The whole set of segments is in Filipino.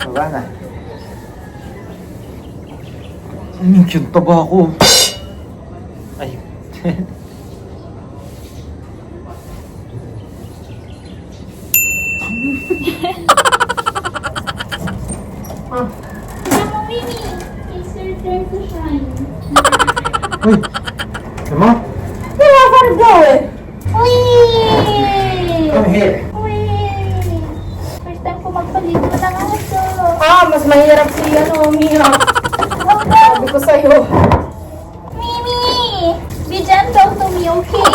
Baba na. Cute taba ako. Ay. Mimi, it's your turn to shine. Uy! Ano? Wala ka rin daw eh. Uy! Come here. Uy! First time ko magpaligo ng aso. Mas mahirap si Mia. Sabi ko sa'yo. Mimi! Be gentle to me, okay?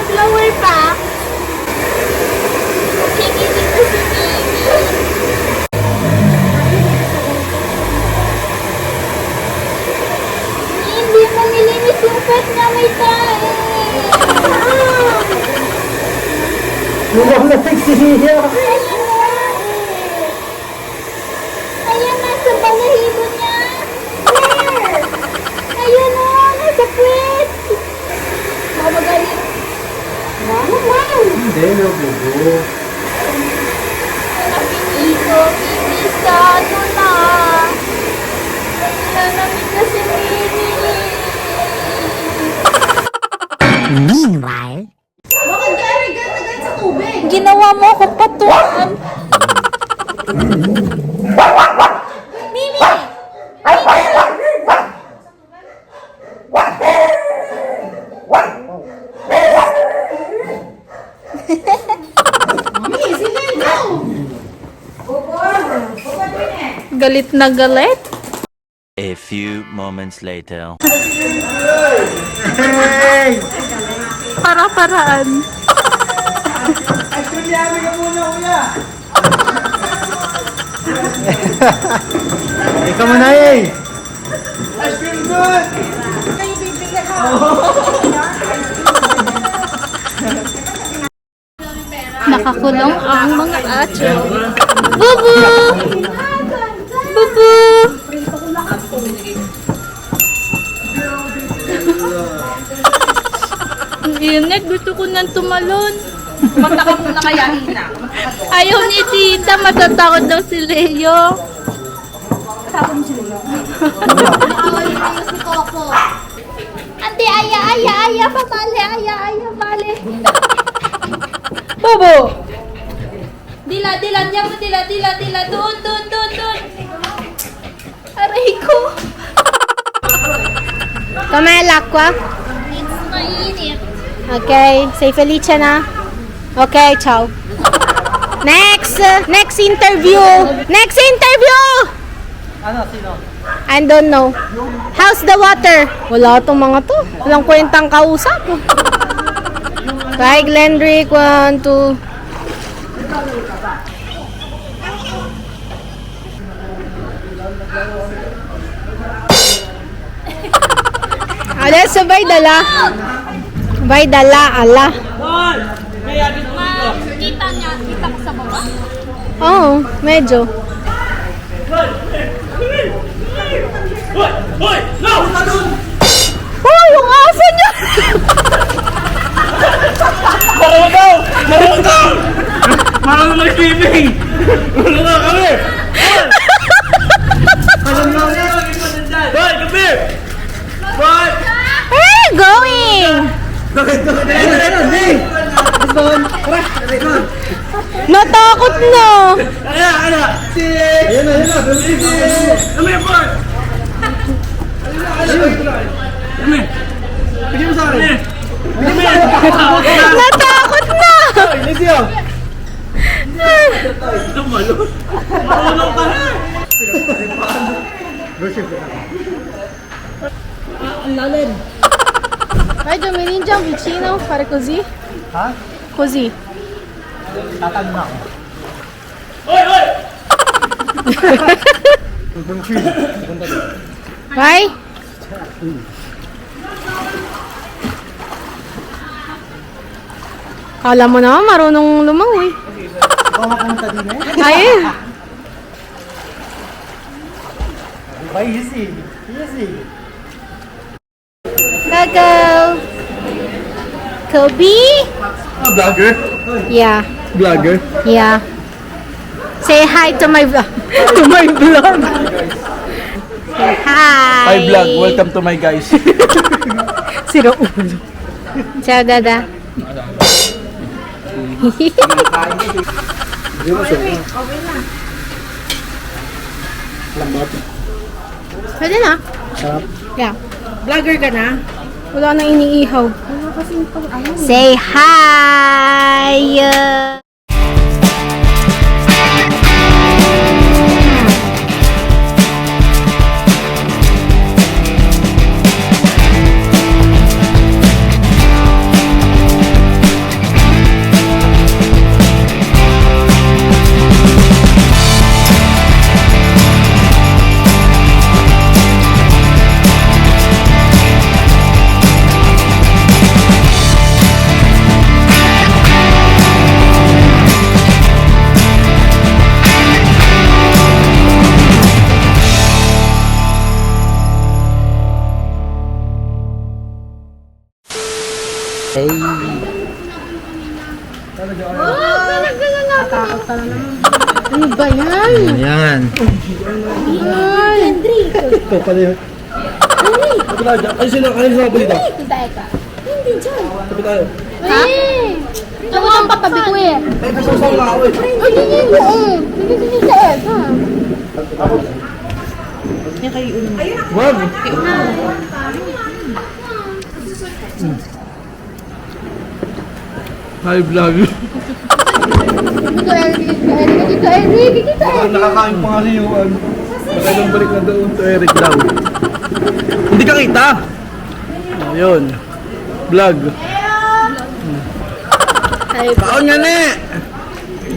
Flower pa. Hindi dito si Mimi. Hindi mo nilinis yung pet na may tae. Lumaw na siya. Ayan na sa balahibo niya. Where? Ayan o, nasa pet. Mamagalit. Wow! Hindi, nabugo. Pinito, pinisa, ano na? Nanamit na si Mimi. Meanwhile, Bakit ka agad sa tubig? Ginawa mo ako patuan. Mimi! Galit na galit. A few moments later. Hey! Para-paraan. Actually, ka muna, kuya. Ikaw muna eh. Ice cream good! Nakakulong ang mga acho. Bubu! Bubu! Ang init, gusto ko nang tumalon. Magtaka muna kaya, Ina. Ayaw ni tita, matatakot daw si Leo. Tapos mo sila. Ante, aya, pamali, aya, pamali. Bobo! Dila, diyan mo, dila, doon. Aray ko. Toma el aqua. It's mainit. Okay, say Felicia na. Okay, ciao. Next interview. Ano, sino? I don't know. How's the water? Wala tong mga to. Walang kwentang kausap. Kay Glendrick, 1, 2. Ala, sabay dala. Sabay dala, ala. Kita ko sa baba. Oo, medyo. Hoy! No! Oh, yung aso niya! Marunong mag-swimming! Marunong na kami! Hoy! Kapi! Hoy! Hey, going! Natakot na! Ano? Ayun na! Kami, boy! Kami! Bigyan mo sa akin! Kami! Natakot na! Inisyo! Marunong ka na! Vai, Domininja, un vicino, fare così? Così. Hoy! Hoy! Vai. Kala mo naman, marunong lumangoy. Ikaw makapunta din eh? Ayun. Ay, easy! Easy! Go. Kobe? Vlogger? Yeah. Vlogger? Yeah. Say hi to my vlog. To my vlog. Say hi. Hi vlog, welcome to my guys. Sira ulo. Ciao, Dada. Pwede na. Yeah. Vlogger ka na? Wala nang iniihaw. Say hi! Ano ba yan? Yan. Ay! Ito pala yun. Ay, sino sa balita? Hindi dyan. Tapos tayo. Ha? Ito ang papabi ko eh. Ay, kasasaw na ako eh. Ay, hindi mo. Hindi sa Eva. Wag! Hi vlog. Dito, Eric. Dito, Eric. Nakakain pa nga si Yuan. Nakailang balik na doon to Eric daw. Hindi ka kita! Ayun. Vlog. Kaon nga ne!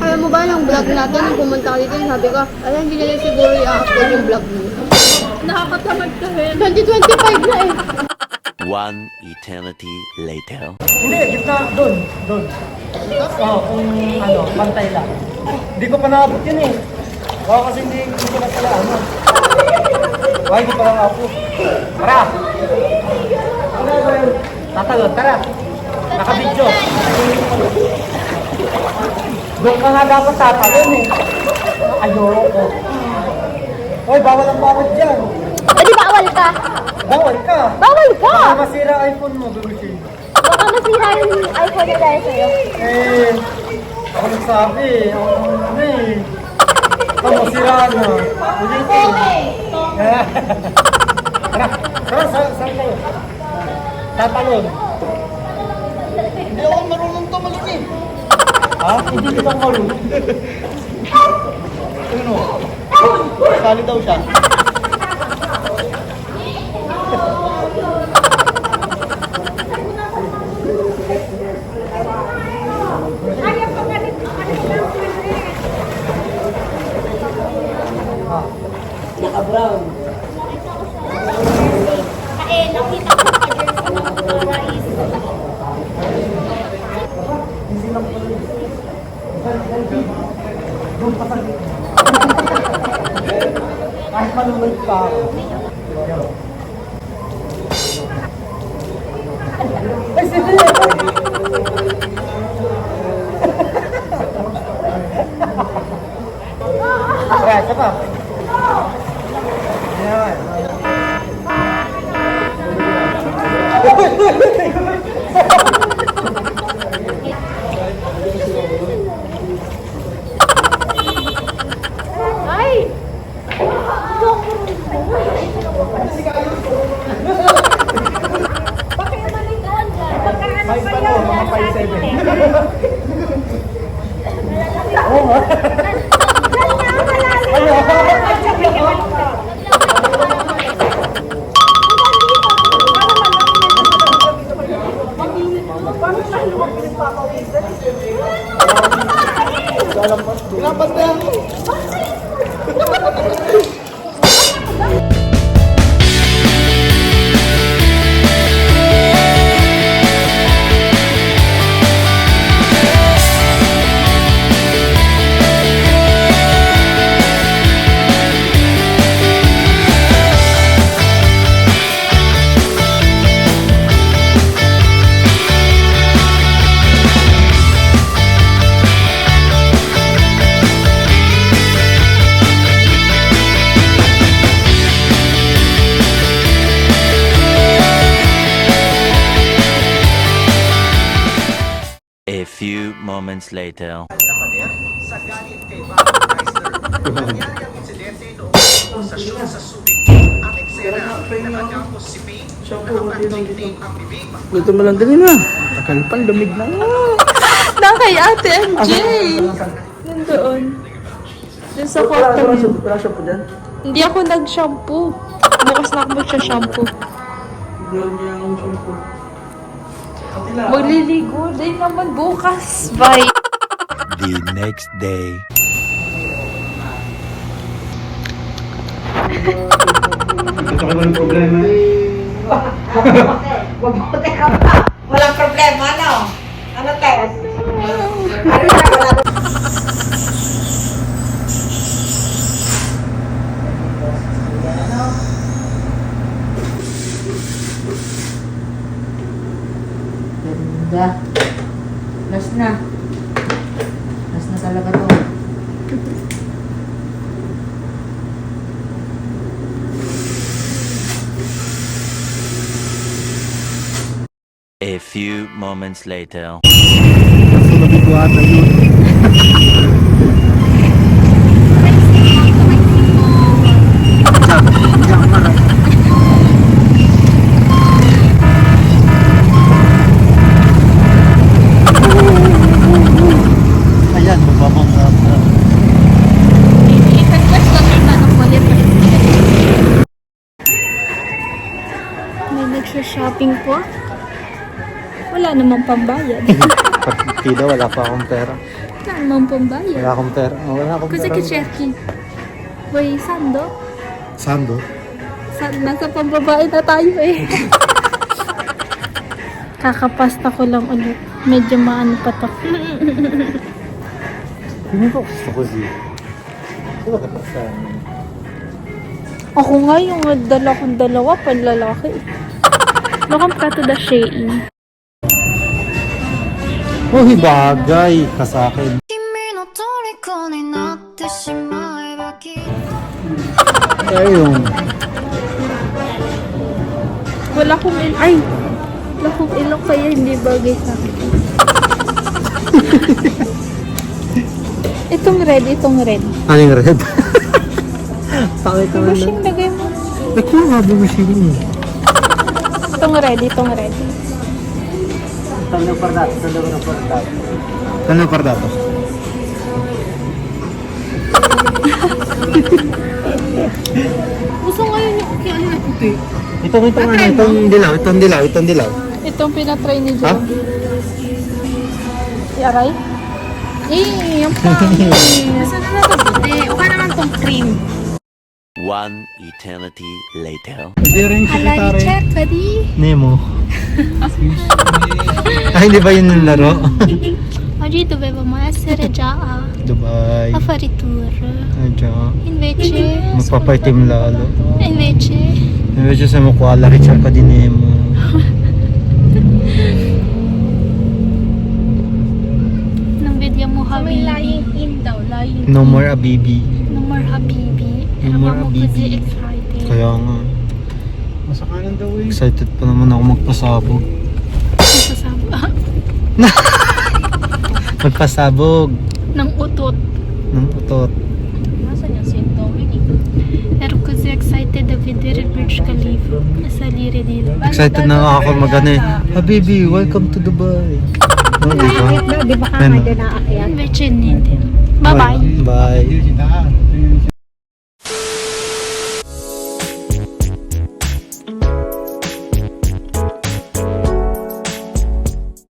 Alam mo ba, nung vlog natin, nung pumunta ka dito, sabi ko, alam, hindi nila siguro i-upload yung vlog mo. Nakakatamad ka rin. 2025 na eh. One eternity later. Hindi, gitna doon. Doon. Oo, kung ano, pantay lang. Hindi ko pa naabot yun eh. Oo, kasi hindi ko na pala ano. Why, hindi pa lang ako. Tara! Tatalon, tara! Naka-video. Doon ka nga dapat tatalon eh. Ayoko. Hoy, bawal ang bawat dyan. Eh, di bawal ka? Bawal ka. Bawal ka! Baka masira iPhone mo, Bibisin. Baka masira yung iPhone na dahil sa'yo. Eh, ako nagsabi, ako ano eh. Ito, masira na. Ulitin. Tara, saan kayo? Tatalon. Hindi ako marunong tumalon eh. Ha? Hindi kita marunong. Ano? Sali daw siya. Naka-brown. Eh, nakita ko sa jersey ng rice. Kahit malulog pa ako. Ay, sige! Kaya, isa pa. Yan. May pa no, mga 5'7". Oo nga. A few moments later. Luto mo lang din na. Nakalpan, lamig na. Na kay Ate MJ. Nandoon. Doon sa kwarto. Wala siya po dyan. Hindi ako nag-shampoo. Bukas na ako mag-shampoo. Meron niya yung shampoo. Magliligo din naman bukas. Bye. The next day. Ito ka ba ng problema? Mabuti ka pa. Walang problema, ano? Ano, Tess? Ano na, wala. Ganda. Last na. Last na talaga to. A few moments later. Kaso nabiguan na yun. Ayan, mababang May nagsha-shopping po. Wala namang pambayad. Partida, wala pa akong pera. Wala namang pambayad. Wala akong pera. Wala akong Kasi pera. ka-Cherky. Boy, Sando. Sando? Nasa pambabae na tayo eh. Kakapasta ko lang ulit. Medyo maano pa to. Hindi ko gusto ko siya. Sino ka pa sa Ako nga yung dala kong dalawa, panlalaki. Lokang prato da Shein. Uy, bagay ka sa akin. Ayun. Wala akong ay! Wala akong ilok kaya hindi bagay sa akin. Itong red. Ano yung red? Pakit naman na. Bushing lagay mo. Ito yung nga bumising eh. Itong red. Ano par dato? Gusto ngayon yung ano na puti. Itong dilaw. Itong pinatry ni Ha? Joe. Yaray? Yung pangit. Gusto na ito puti. O ka naman tong cream. One eternity later. Hindi rin sekretary. chat, buddy. Nemo. Hindi ba yun yung laro? Oggi dovevamo essere già a Dubai. fare tour. Adya. Invece... Magpapaitim lalo. Invece... Invece siamo qua alla ricerca di Nemo. Non vediamo Habibi. In daw, lying. No more Abibi. No more Habibi. No more Eravamo Habibi. così excited. Kaya nga. Excited pa naman ako magpasabog. Masasama. Magpasabog Ng utot. ng utot. Nasaan yung symptom? Ero così excited da vedere il Burj Khalifa. Salire di là. Excited na nga ako mag-ano eh. Habibi, welcome to Dubai. No, diba? Di ba ka nga dyan naakyat? Invece niente. Bye bye. Bye.